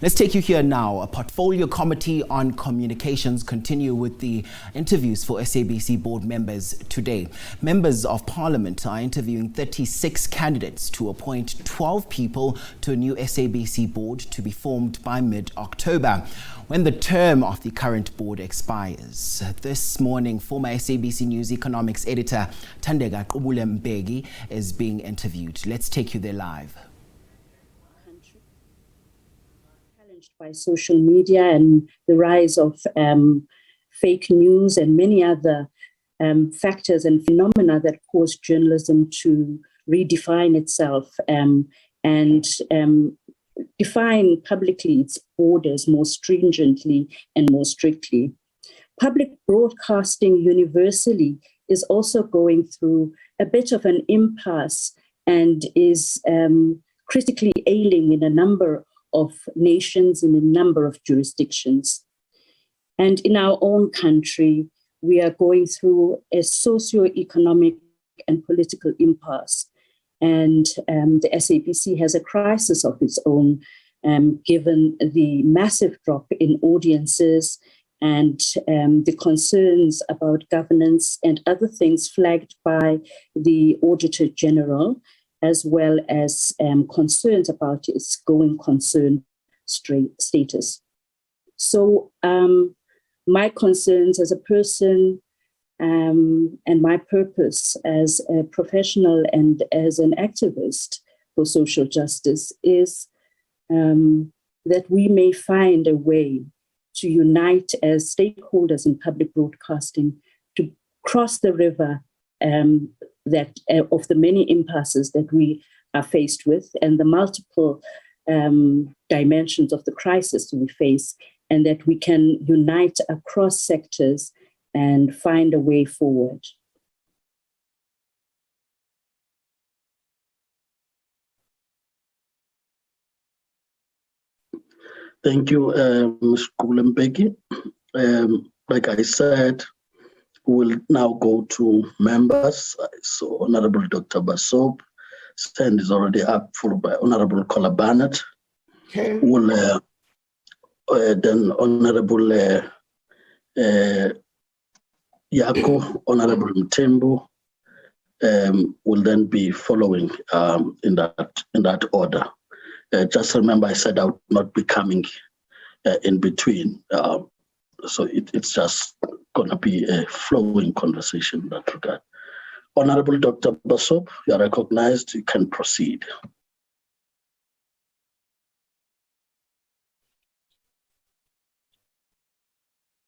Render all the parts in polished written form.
Let's take you here now. A portfolio committee on communications continue with the interviews for SABC board members today. Members of Parliament are interviewing 36 candidates to appoint 12 people to a new SABC board to be formed by mid-October, when the term of the current board expires. This morning, former SABC News economics editor Thandeka Gqubule-Mbeki is being interviewed. Let's take you there live. Challenged by social media and the rise of fake news and many other factors and phenomena that cause journalism to redefine itself and define publicly its borders more stringently and more strictly. Public broadcasting universally is also going through a bit of an impasse and is critically ailing in a number of nations, in a number of jurisdictions. And in our own country, we are going through a socio-economic and political impasse. And the SABC has a crisis of its own, given the massive drop in audiences and the concerns about governance and other things flagged by the Auditor General, as well as concerns about its going concern status. So my concerns as a person and my purpose as a professional and as an activist for social justice is that we may find a way to unite as stakeholders in public broadcasting to cross the river of the many impasses that we are faced with and the multiple dimensions of the crisis we face, and that we can unite across sectors and find a way forward. Thank you, Ms. Gqubule-Mbeki. Like I said, we'll now go to members. So Honorable Dr. Basop, stand is already up, followed by Honorable Kola Barnett. Okay. We'll, then Honorable Yako, Honorable Mtembu will then be following in that order. Just remember, I said I would not be coming in between. So it's just going to be a flowing conversation in that regard. Honorable Dr. Basop, you are recognized. You can proceed.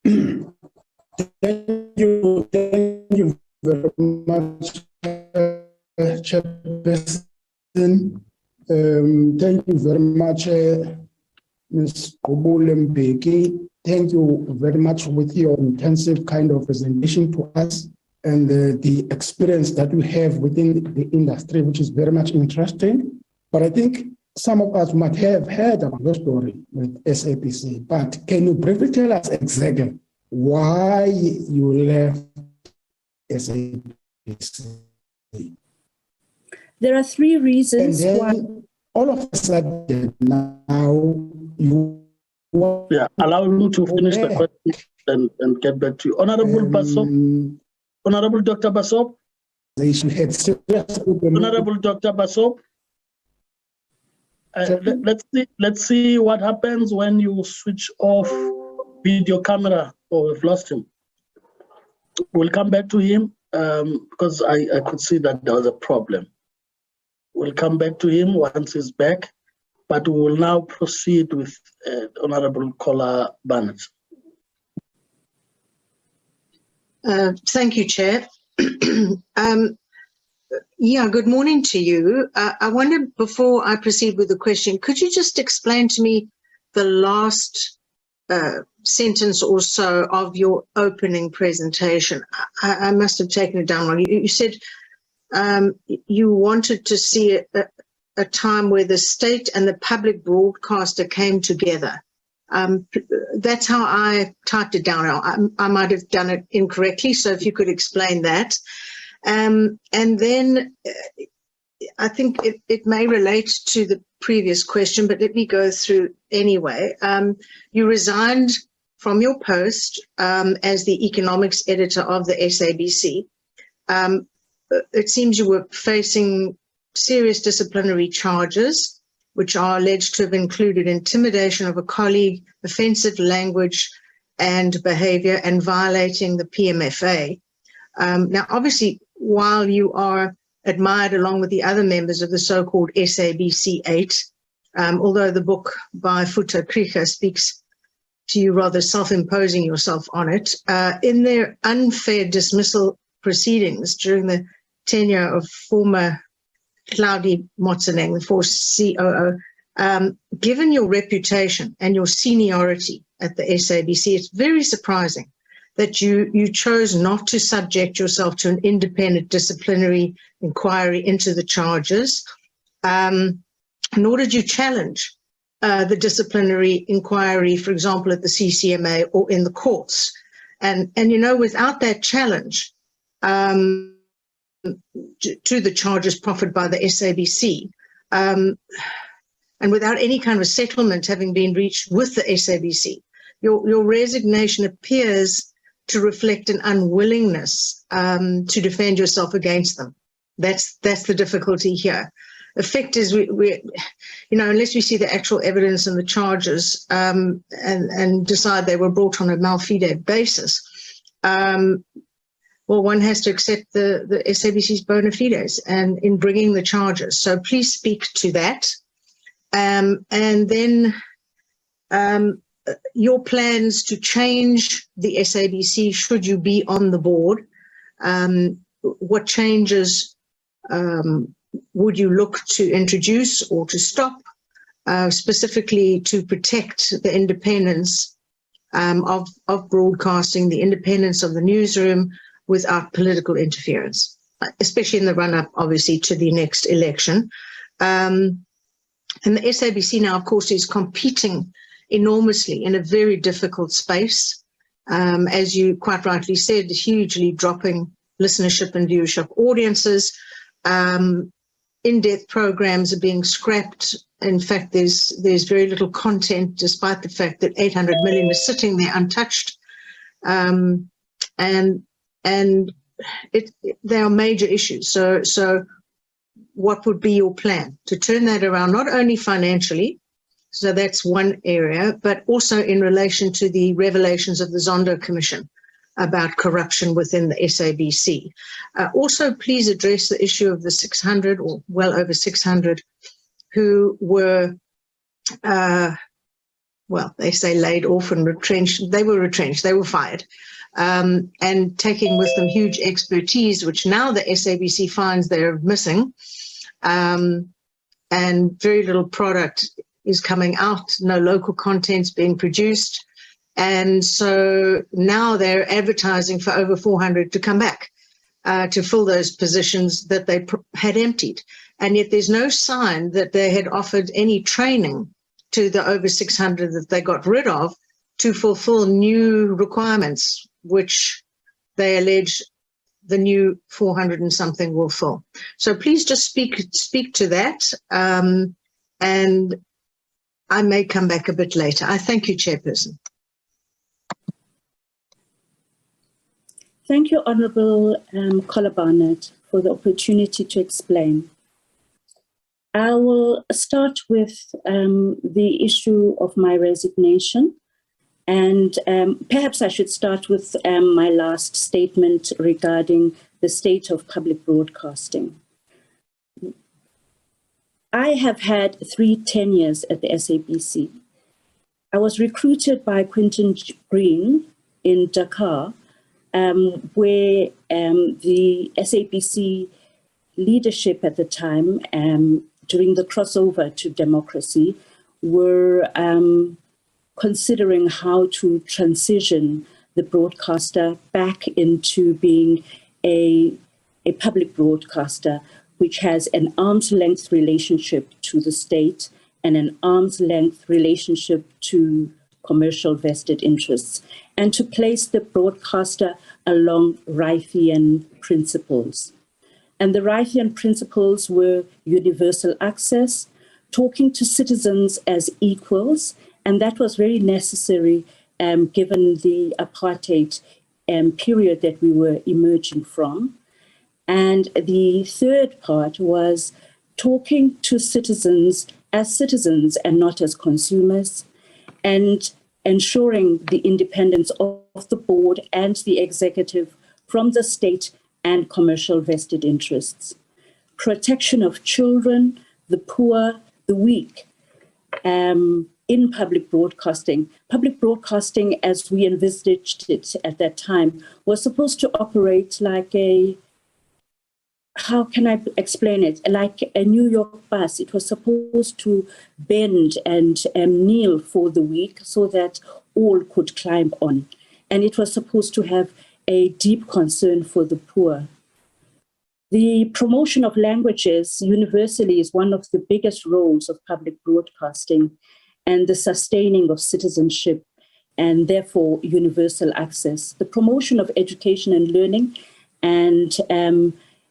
Thank you very much, Chairperson. Thank you very much, Ms. Gqubule-Mbeki. Thank you very much with your intensive kind of presentation to us and the experience that we have within the industry, which is very much interesting. But I think some of us might have heard about the story with SABC, but can you briefly tell us exactly why you left SABC? There are three reasons why. All of a sudden now you... Yeah, allow me to finish the question and get back to you. Honorable Basop, Honorable Dr. Basop. Honorable Dr. Basop. Let's see what happens when you switch off video camera. Oh, we've lost him. We'll come back to him because I could see that there was a problem. We'll come back to him once he's back, but we will now proceed with Honorable Kola Barnett. Thank you, Chair. Yeah, good morning to you. I wonder, before I proceed with the question, could you just explain to me the last sentence or so of your opening presentation? I must have taken it down wrong. You said you wanted to see a time where the state and the public broadcaster came together. That's how I typed it down. I might have done it incorrectly, so if you could explain that. And then I think it may relate to the previous question, but let me go through anyway. You resigned from your post as the economics editor of the SABC. It seems you were facing serious disciplinary charges, which are alleged to have included intimidation of a colleague, offensive language and behavior, and violating the PMFA. Now, obviously, while you are admired along with the other members of the so-called SABC 8, although the book by Futa Krika speaks to you rather self-imposing yourself on it, in their unfair dismissal proceedings during the tenure of former Claudi Motsoeneng, the former COO, given your reputation and your seniority at the SABC, it's very surprising that you chose not to subject yourself to an independent disciplinary inquiry into the charges, nor did you challenge the disciplinary inquiry, for example, at the CCMA or in the courts. And you know, without that challenge to the charges proffered by the SABC, and without any kind of settlement having been reached with the SABC, your resignation appears to reflect an unwillingness to defend yourself against them. That's the difficulty here. The fact is, we unless we see the actual evidence and the charges and decide they were brought on a malfide basis, well, one has to accept the SABC's bona fides and in bringing the charges. So please speak to that. And then your plans to change the SABC should you be on the board. What changes would you look to introduce or to stop, specifically to protect the independence of broadcasting, the independence of the newsroom without political interference, especially in the run-up, obviously, to the next election. And the SABC now, of course, is competing enormously in a very difficult space. As you quite rightly said, hugely dropping listenership and viewership audiences. In-depth programs are being scrapped. In fact, there's very little content, despite the fact that 800 million is sitting there untouched. And there are major issues. So what would be your plan to turn that around, not only financially, so that's one area, but also in relation to the revelations of the Zondo Commission about corruption within the SABC. Also, please address the issue of the 600 or well over 600 who were, well, they say laid off and retrenched. They were retrenched, they were fired, and taking with them huge expertise, which now the SABC finds they're missing, and very little product is coming out, no local content's being produced. And so now they're advertising for over 400 to come back to fill those positions that they had emptied. And yet there's no sign that they had offered any training to the over 600 that they got rid of to fulfill new requirements, which they allege the new 400 and something will fill. So please just speak to that. And I may come back a bit later. I thank you, Chairperson. Thank you, Honourable Collar Barnett, for the opportunity to explain. I will start with the issue of my resignation, and perhaps I should start with my last statement regarding the state of public broadcasting. I have had 3 tenures at the SABC. I was recruited by Quentin Green in Dakar, where the SABC leadership at the time, during the crossover to democracy, were considering how to transition the broadcaster back into being a public broadcaster, which has an arm's length relationship to the state and an arm's length relationship to commercial vested interests, and to place the broadcaster along Rifian principles. And the Wrightian principles were universal access, talking to citizens as equals, and that was very necessary given the apartheid period that we were emerging from. And the third part was talking to citizens as citizens and not as consumers, and ensuring the independence of the board and the executive from the state and commercial vested interests. Protection of children, the poor, the weak, in public broadcasting. Public broadcasting, as we envisaged it at that time, was supposed to operate like a, how can I explain it? Like a New York bus. It was supposed to bend and kneel for the weak so that all could climb on. And it was supposed to have a deep concern for the poor. The promotion of languages universally is one of the biggest roles of public broadcasting, and the sustaining of citizenship and therefore universal access. The promotion of education and learning, and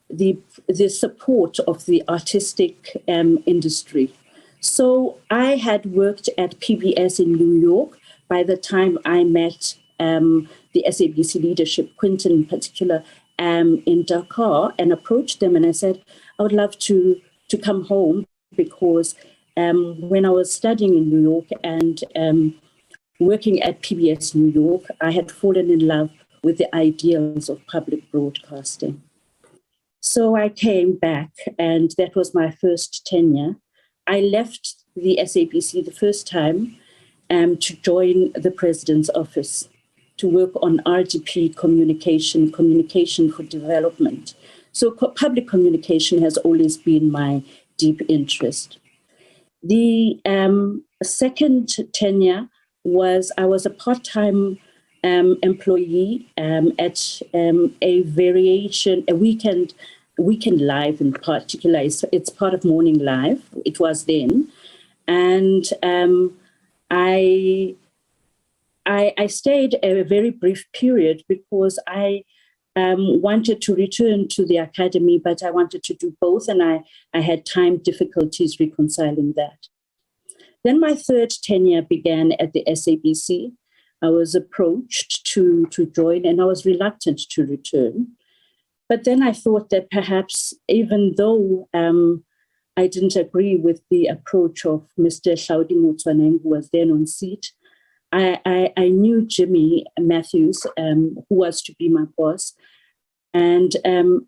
the support of the artistic industry. So I had worked at PBS in New York by the time I met the SABC leadership, Quinton in particular, in Dakar, and approached them, and I said, I would love to come home, because when I was studying in New York and working at PBS New York, I had fallen in love with the ideals of public broadcasting. So I came back, and that was my first tenure. I left the SABC the first time to join the President's office to work on RDP communication for development. So public communication has always been my deep interest. The second tenure was, I was a part-time employee at a weekend live in particular. It's part of Morning Live. It was then. And I stayed a very brief period because I wanted to return to the academy, but I wanted to do both, and I had time difficulties reconciling that. Then my third tenure began at the SABC. I was approached to join, and I was reluctant to return. But then I thought that perhaps, even though I didn't agree with the approach of Mr. Hlaudi Motsoeneng, who was then on seat, I knew Jimmy Matthews, who was to be my boss, and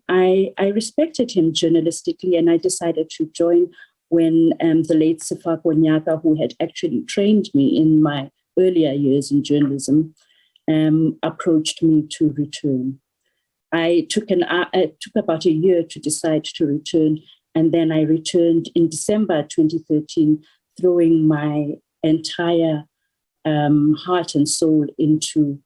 I respected him journalistically, and I decided to join when the late Sefako Nyaka, who had actually trained me in my earlier years in journalism, approached me to return. It took about a year to decide to return, and then I returned in December 2013, throwing my entire heart and soul into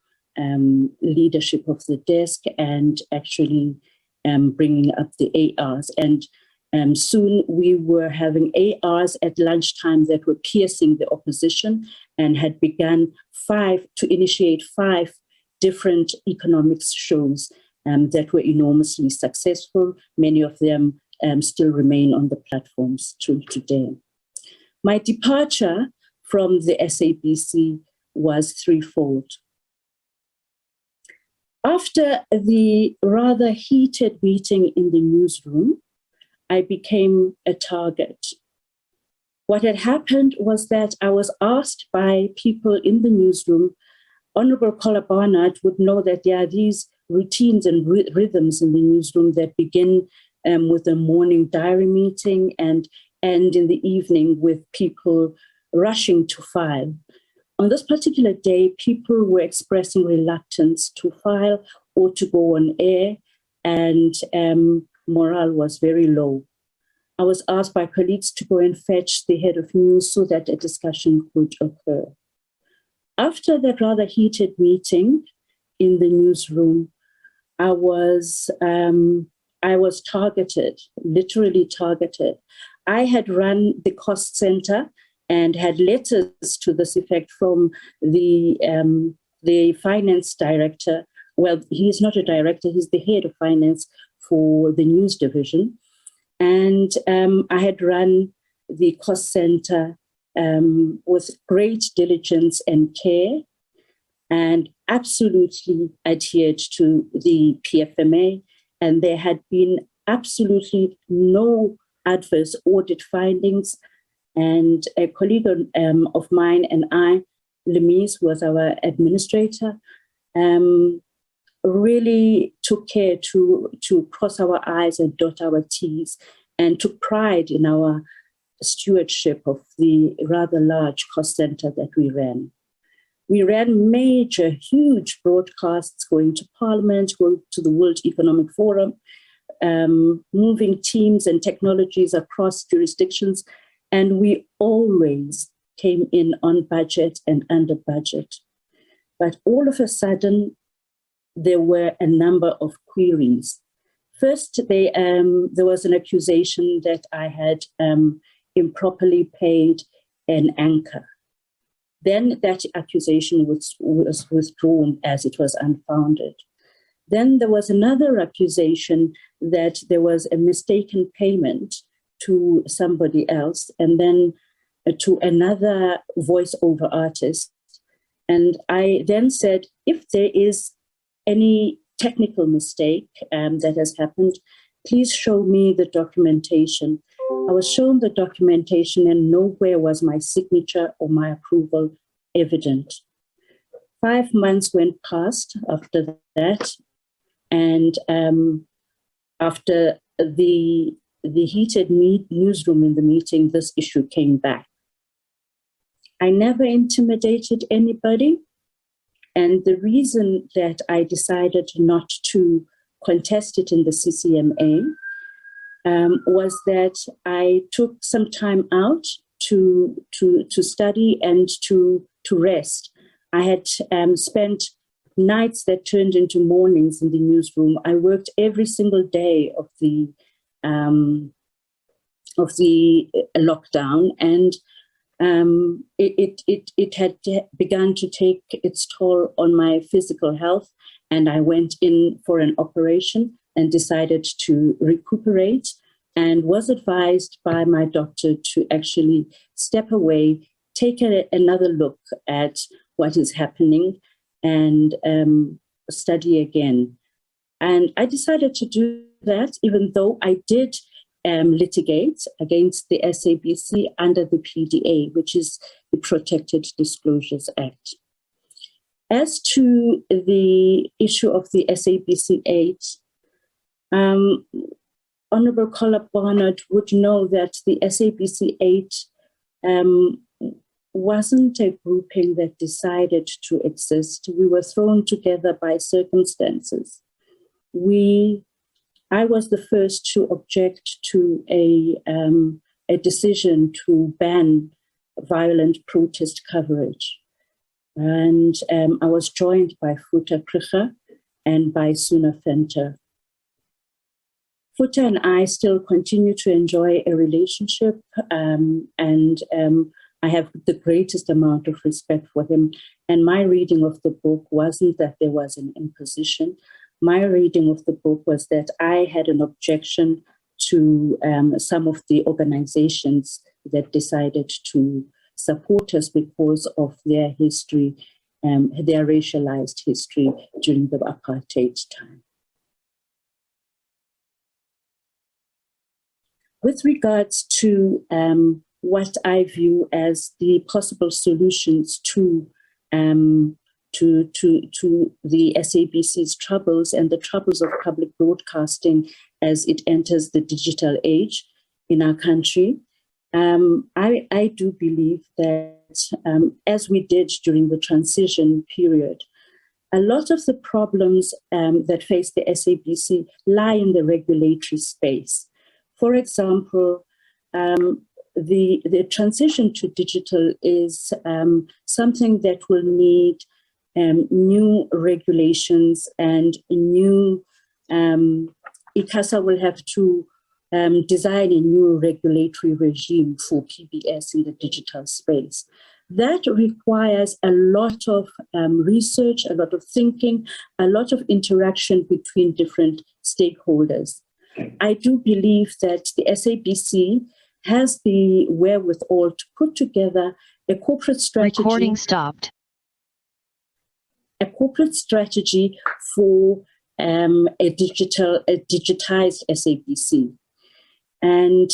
leadership of the desk and actually bringing up the ARs. And soon we were having ARs at lunchtime that were piercing the opposition, and had begun to initiate 5 different economics shows that were enormously successful. Many of them still remain on the platforms to today. My departure from the SABC was threefold. After the rather heated meeting in the newsroom, I became a target. What had happened was that I was asked by people in the newsroom, Honorable Kola Barnard would know that there are these routines and rhythms in the newsroom that begin with a morning diary meeting and end in the evening with people rushing to file. On this particular day, people were expressing reluctance to file or to go on air, and morale was very low. I was asked by colleagues to go and fetch the head of news so that a discussion could occur. After that rather heated meeting in the newsroom, I was targeted, literally targeted. I had run the cost center and had letters to this effect from the finance director. Well, he's not a director, he's the head of finance for the news division. And I had run the cost center with great diligence and care, and absolutely adhered to the PFMA. And there had been absolutely no adverse audit findings. And a colleague of mine and I, Lemise, was our administrator, really took care to cross our I's and dot our T's, and took pride in our stewardship of the rather large cost center that we ran. We ran major, huge broadcasts going to Parliament, going to the World Economic Forum, moving teams and technologies across jurisdictions, and we always came in on budget and under budget. But all of a sudden, there were a number of queries. First, there was an accusation that I had improperly paid an anchor. Then that accusation was withdrawn as it was unfounded. Then there was another accusation that there was a mistaken payment to somebody else, and then to another voiceover artist. And I then said, if there is any technical mistake that has happened, please show me the documentation. I was shown the documentation, and nowhere was my signature or my approval evident. 5 months went past after that, and after the heated newsroom in the meeting, this issue came back. I never intimidated anybody, and the reason that I decided not to contest it in the CCMA was that I took some time out to study and to rest. I had spent nights that turned into mornings in the newsroom. I worked every single day of the lockdown, and it had begun to take its toll on my physical health, and I went in for an operation and decided to recuperate, and was advised by my doctor to actually step away, take another look at what is happening, and study again. And I decided to do that, even though I did litigate against the SABC under the PDA, which is the Protected Disclosures Act. As to the issue of the SABC 8, Honorable Collar Barnard would know that the SABC 8 wasn't a grouping that decided to exist. We were thrown together by circumstances. I was the first to object to a decision to ban violent protest coverage. And I was joined by Futa Krige and by Suna Venter. Futa and I still continue to enjoy a relationship, and I have the greatest amount of respect for him. And my reading of the book wasn't that there was an imposition. My reading of the book was that I had an objection to some of the organizations that decided to support us because of their history, their racialized history during the apartheid time. With regards to what I view as the possible solutions to the SABC's troubles and the troubles of public broadcasting as it enters the digital age in our country, I do believe that as we did during the transition period, a lot of the problems that face the SABC lie in the regulatory space. For example, the transition to digital is something that will need new regulations and new, ICASA will have to design a new regulatory regime for PBS in the digital space. That requires a lot of research, a lot of thinking, a lot of interaction between different stakeholders. I do believe that the SABC has the wherewithal to put together a corporate strategy. Recording stopped. A corporate strategy for a digitized SABC. And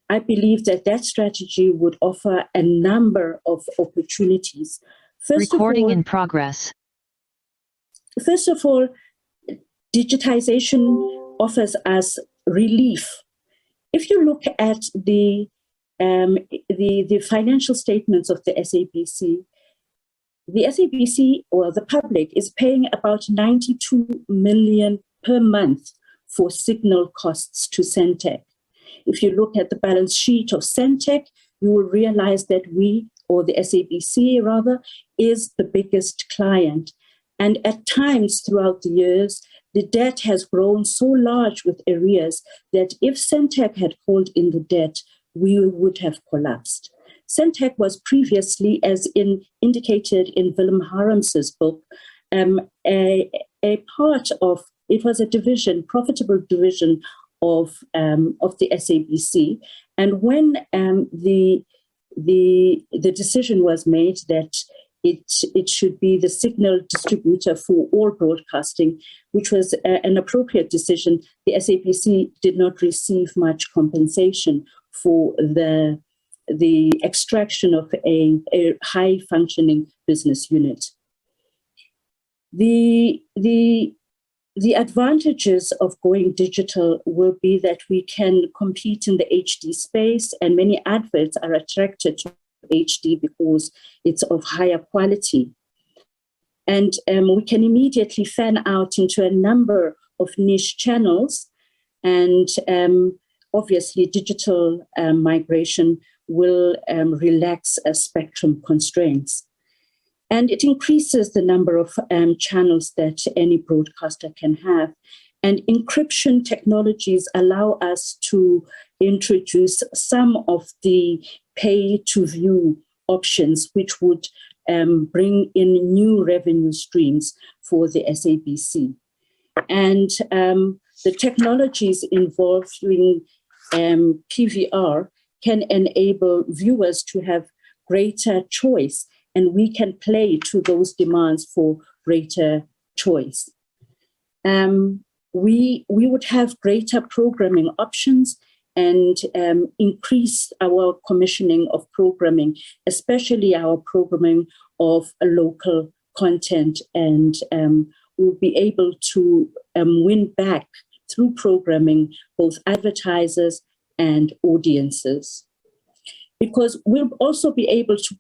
I believe that strategy would offer a number of opportunities. Recording in progress. First of all, digitization offers us relief. If you look at the financial statements of the SABC or the public is paying about 92 million per month for signal costs to Centec. If you look at the balance sheet of Centec, you will realize that we, or the SABC rather, is the biggest client. And at times throughout the years, the debt has grown so large with arrears that if Centec had called in the debt, we would have collapsed. Centec was previously, as indicated in Willem Harms's book, a part of, it was a division, profitable division of the SABC. And when the decision was made that it should be the signal distributor for all broadcasting, which was an appropriate decision, the SABC did not receive much compensation for the extraction of a high-functioning business unit. The advantages of going digital will be that we can compete in the HD space, and many adverts are attracted to HD because it's of higher quality. And we can immediately fan out into a number of niche channels, and obviously digital migration will relax spectrum constraints. And it increases the number of channels that any broadcaster can have. And encryption technologies allow us to introduce some of the pay-to-view options, which would bring in new revenue streams for the SABC. And the technologies involving PVR can enable viewers to have greater choice, and we can play to those demands for greater choice. We would have greater programming options and increase our commissioning of programming, especially our programming of local content, and we'll be able to win back through programming both advertisers and audiences. Because we'll also be able to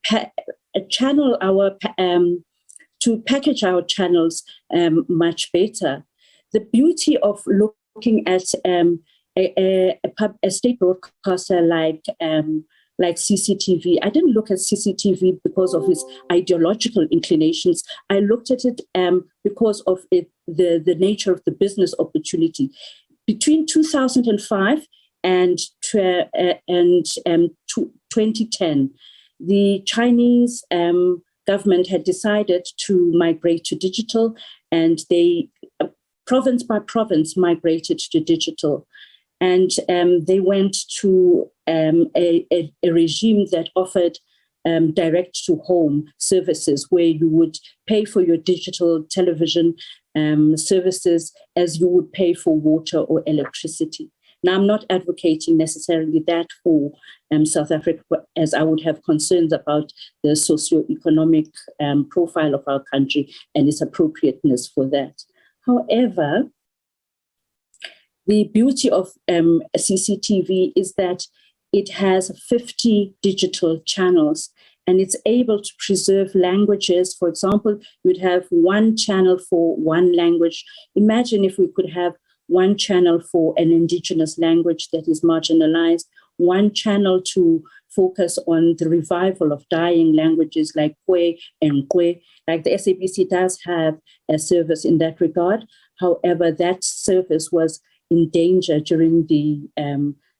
package our channels much better. The beauty of looking at a state broadcaster like CCTV, I didn't look at CCTV because of its ideological inclinations. I looked at it because of the nature of the business opportunity. Between 2005 and 2010, the Chinese government had decided to migrate to digital, and they, province by province, migrated to digital. And they went to a regime that offered direct-to-home services, where you would pay for your digital television services as you would pay for water or electricity. Now, I'm not advocating necessarily that for South Africa, as I would have concerns about the socioeconomic profile of our country and its appropriateness for that. However, the beauty of CCTV is that it has 50 digital channels, and it's able to preserve languages. For example, you'd have one channel for one language. Imagine if we could have one channel for an indigenous language that is marginalized, one channel to focus on the revival of dying languages like Kwe and Kwe. Like the SABC does have a service in that regard. However, that service was in danger during the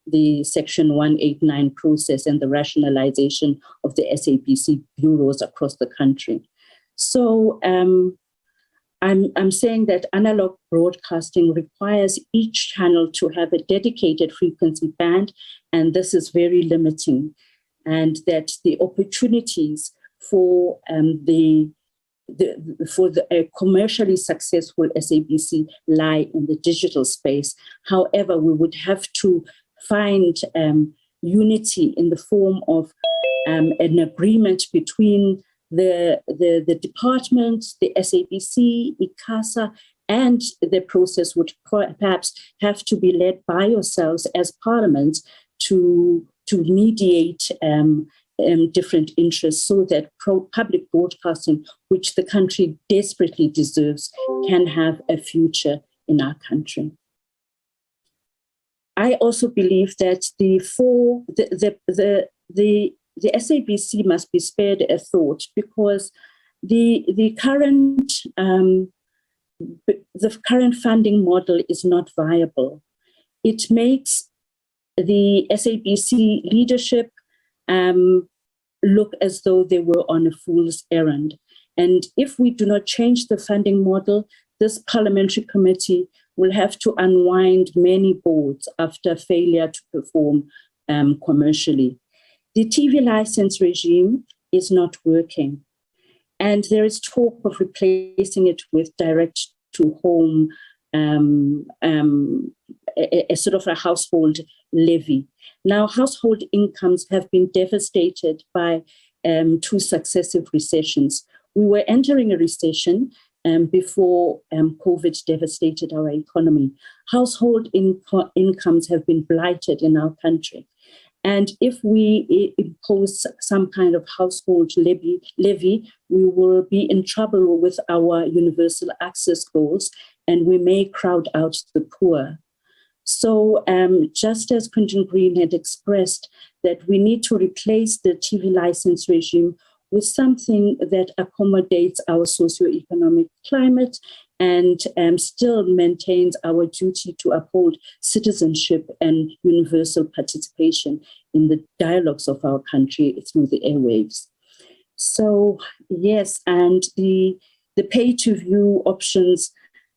the Section 189 process and the rationalization of the SABC bureaus across the country. So I'm saying that analog broadcasting requires each channel to have a dedicated frequency band, and this is very limiting, and that the opportunities for a commercially successful SABC lie in the digital space. However, we would have to find unity in the form of an agreement between the department, the SABC, ICASA, and the process would perhaps have to be led by yourselves as Parliament to mediate different interests so that public broadcasting, which the country desperately deserves, can have a future in our country. I also believe that the SABC must be spared a thought, because the current funding model is not viable. It makes the SABC leadership look as though they were on a fool's errand. And if we do not change the funding model, this parliamentary committee will have to unwind many boards after failure to perform commercially. The TV license regime is not working, and there is talk of replacing it with direct-to-home, a sort of a household levy. Now, household incomes have been devastated by 2 successive recessions. We were entering a recession before COVID devastated our economy. Household incomes have been blighted in our country. And if we impose some kind of household levy, we will be in trouble with our universal access goals, and we may crowd out the poor. So just as Quentin Green had expressed that we need to replace the TV license regime with something that accommodates our socioeconomic climate and still maintains our duty to uphold citizenship and universal participation in the dialogues of our country through the airwaves. So yes, and the pay-to-view options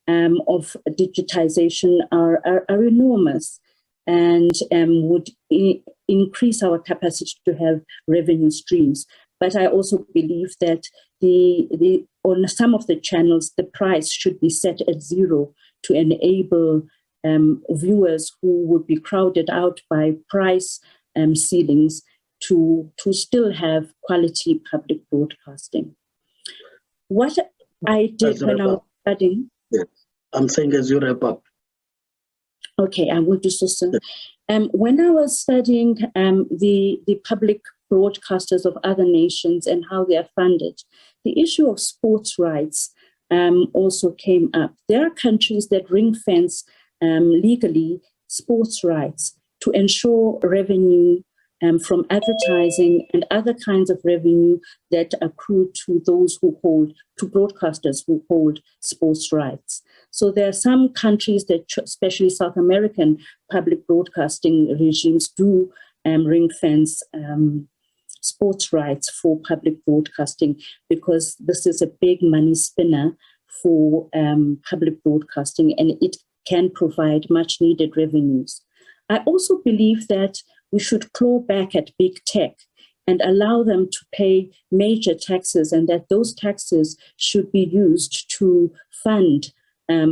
of digitization are enormous and would increase our capacity to have revenue streams. But I also believe that on some of the channels, the price should be set at 0 to enable viewers who would be crowded out by price ceilings to still have quality public broadcasting. What I did when I was studying... Yeah. I'm saying as you wrap up. Okay, I will do so soon. When I was studying the public broadcasters of other nations and how they are funded, the issue of sports rights also came up. There are countries that ring-fence legally sports rights to ensure revenue from advertising and other kinds of revenue that accrue to those who hold, to broadcasters who hold sports rights. So there are some countries that, especially South American public broadcasting regimes, do ring-fence sports rights for public broadcasting, because this is a big money spinner for public broadcasting, and it can provide much needed revenues. I also believe that we should claw back at big tech and allow them to pay major taxes, and that those taxes should be used to fund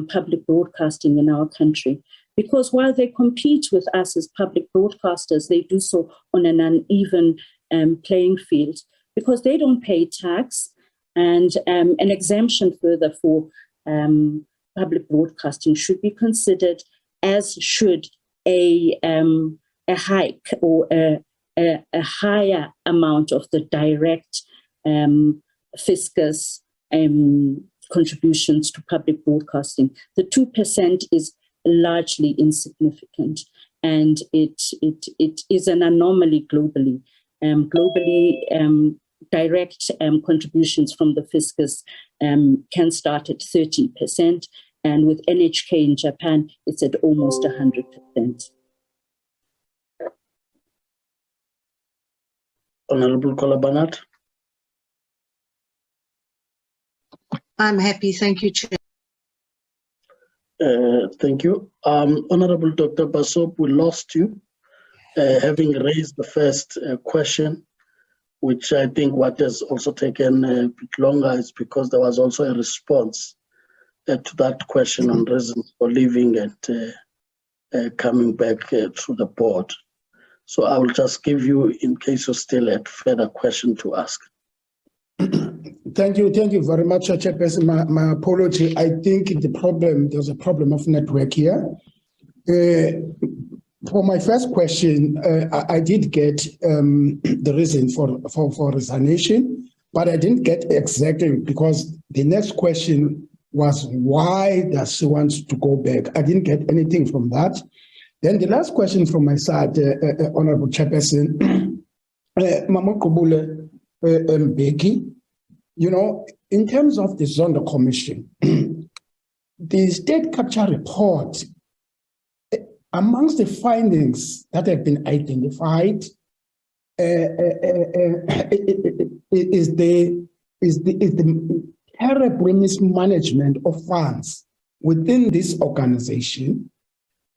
public broadcasting in our country. Because while they compete with us as public broadcasters, they do so on an uneven playing field, because they don't pay tax, and an exemption further for public broadcasting should be considered, as should a hike or a higher amount of the direct fiscus contributions to public broadcasting. The 2% is largely insignificant, and it is an anomaly globally. Direct contributions from the fiscus can start at 30%, and with NHK in Japan, it's at almost 100%. Honorable Kolabanat. I'm happy. Thank you, Chair. Thank you. Honorable Dr. Basop, we lost you, having raised the first question, which I think what has also taken a bit longer is because there was also a response to that question on reasons for leaving and coming back through the board. So I will just give you, in case you still had further question to ask. Thank you very much, Chairperson. My apology. I think there's a problem of network here. For my first question, I did get the reason for resignation, but I didn't get exactly, because the next question was, why does she want to go back? I didn't get anything from that. Then the last question from my side, Honorable Chairperson, Mama Gqubule-Mbeki, in terms of the Zondo Commission, the state capture report, amongst the findings that have been identified, is the terrible mismanagement of funds within this organization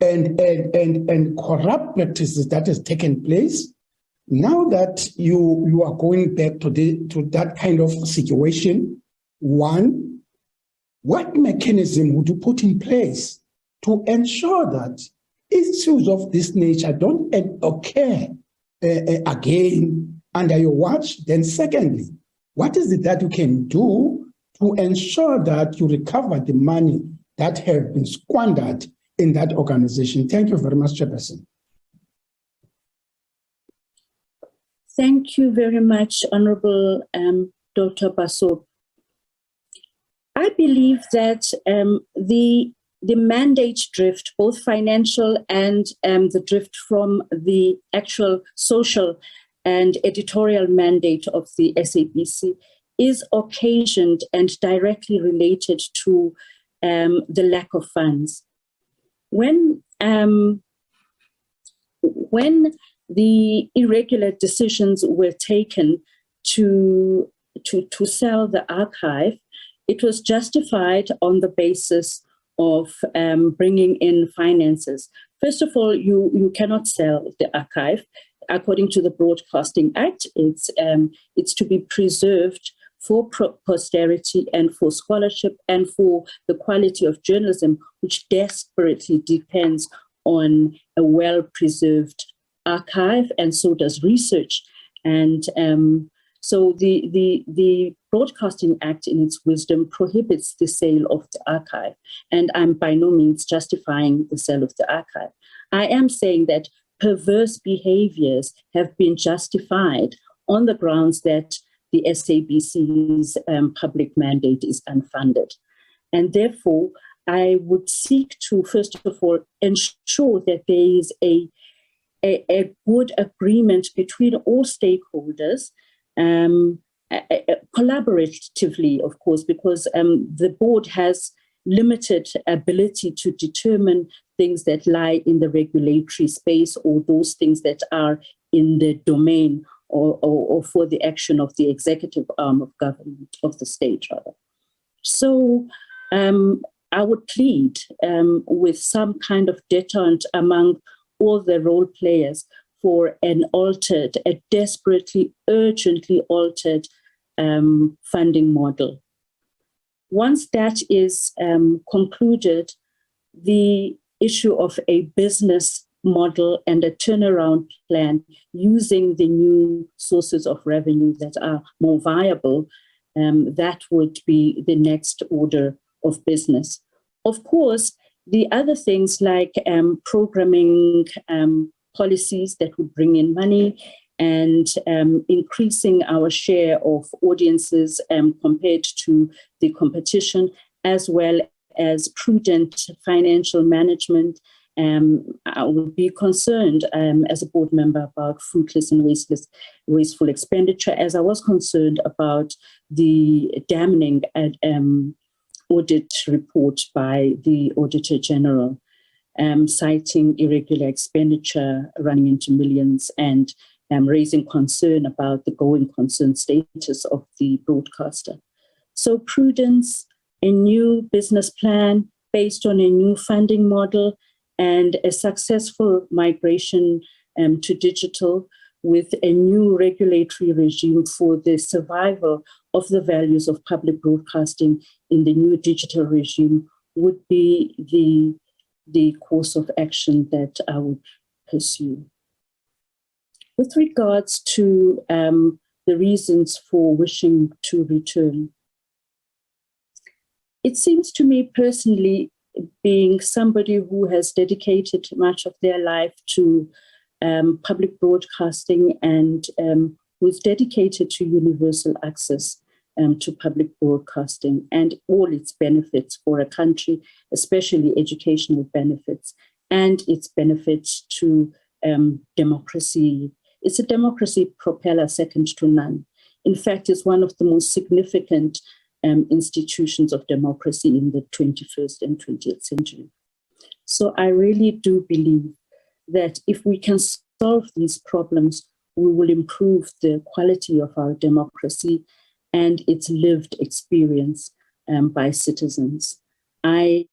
and corrupt practices that has taken place. Now that you are going back to that kind of situation, one, what mechanism would you put in place to ensure that issues of this nature don't occur again under your watch? Then secondly, what is it that you can do to ensure that you recover the money that have been squandered in that organization? Thank you very much, Chairperson. Thank you very much, Honorable Dr. Basop. I believe that the mandate drift, both financial and the drift from the actual social and editorial mandate of the SABC, is occasioned and directly related to the lack of funds. When the irregular decisions were taken to sell the archive, it was justified on the basis of bringing in finances. First of all, you cannot sell the archive. According to the Broadcasting Act, it's to be preserved for posterity and for scholarship and for the quality of journalism, which desperately depends on a well-preserved archive, and so does research. And so the Broadcasting Act, in its wisdom, prohibits the sale of the archive. And I'm by no means justifying the sale of the archive. I am saying that perverse behaviors have been justified on the grounds that the SABC's public mandate is unfunded. And therefore, I would seek to, first of all, ensure that there is a good agreement between all stakeholders, collaboratively, of course, because the board has limited ability to determine things that lie in the regulatory space or those things that are in the domain or for the action of the executive arm of government, of the state, rather. So I would plead with some kind of deterrent among all the role players for a desperately, urgently altered funding model. Once that is concluded, the issue of a business model and a turnaround plan using the new sources of revenue that are more viable, that would be the next order of business. Of course, the other things like programming policies that would bring in money and increasing our share of audiences compared to the competition, as well as prudent financial management. I would be concerned as a board member about fruitless and wasteful expenditure, as I was concerned about the damning audit report by the Auditor General, citing irregular expenditure running into millions and raising concern about the going concern status of the broadcaster. So prudence, a new business plan based on a new funding model, and a successful migration to digital with a new regulatory regime for the survival of the values of public broadcasting in the new digital regime would be the course of action that I would pursue. With regards to the reasons for wishing to return, it seems to me personally, being somebody who has dedicated much of their life to public broadcasting and who is dedicated to universal access to public broadcasting and all its benefits for a country, especially educational benefits, and its benefits to democracy. It's a democracy propeller second to none. In fact, it's one of the most significant institutions of democracy in the 21st and 20th century. So I really do believe that if we can solve these problems, we will improve the quality of our democracy and its lived experience by citizens. I